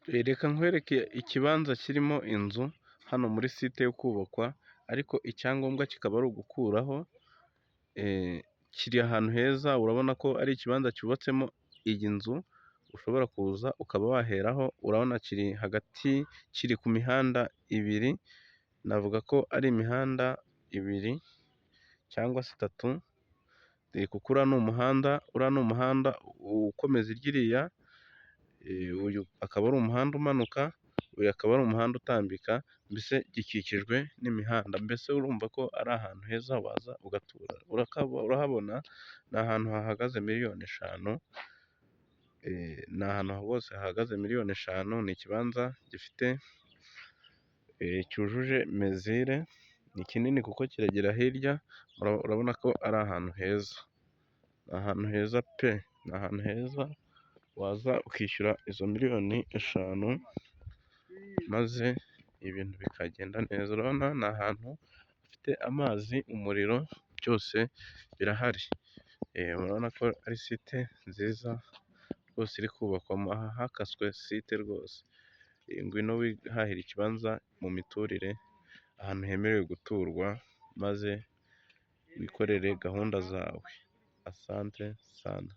Reka nkwereke ikibanza kirimo inzu hano muri site yo kubakwa, ariko icyangombwa kikaba ari ugukuraho, kiri ahantu heza, urabona ko ari ikibanza cyubatsemo iyi nzu, ushobora kuza ukaba waheraho, urabona kiri hagati, kiri ku mihanda ibiri, navuga ko ari imihanda ibiri cyangwa se itatu, kuko uriya ni umuhanda ukomeza hirya iriya, uyu akaba ari umuhanda umanuka, uyu akaba ari umuhanda utambika, mbese gikikijwe n'imihanda, mbese urumva ko ari ahantu heza waza ugatura, urahabona ni ahantu hahagaze miliyoni 5, ni ahantu hose hahagaze miliyoni 5, ni ikibanza gifite cyujuje mezire, ni kinini kuko kiragera hirya, urabona ko ari ahantu heza, ni ahantu heza pe, ni ahantu heza waza ukishyura izo miliyoni 5, maze ibintu bikagenda neza, urabona ni ahantu hafite amazi, umuriro, byose birahari, urabona ko ari site nziza rwose iri kubakwamo, aha hakaswe site rwose, ngwino wihahire ikibanza mu miturire, ahantu hemerewe guturwa, maze wikorere gahunda zawe, asante sana.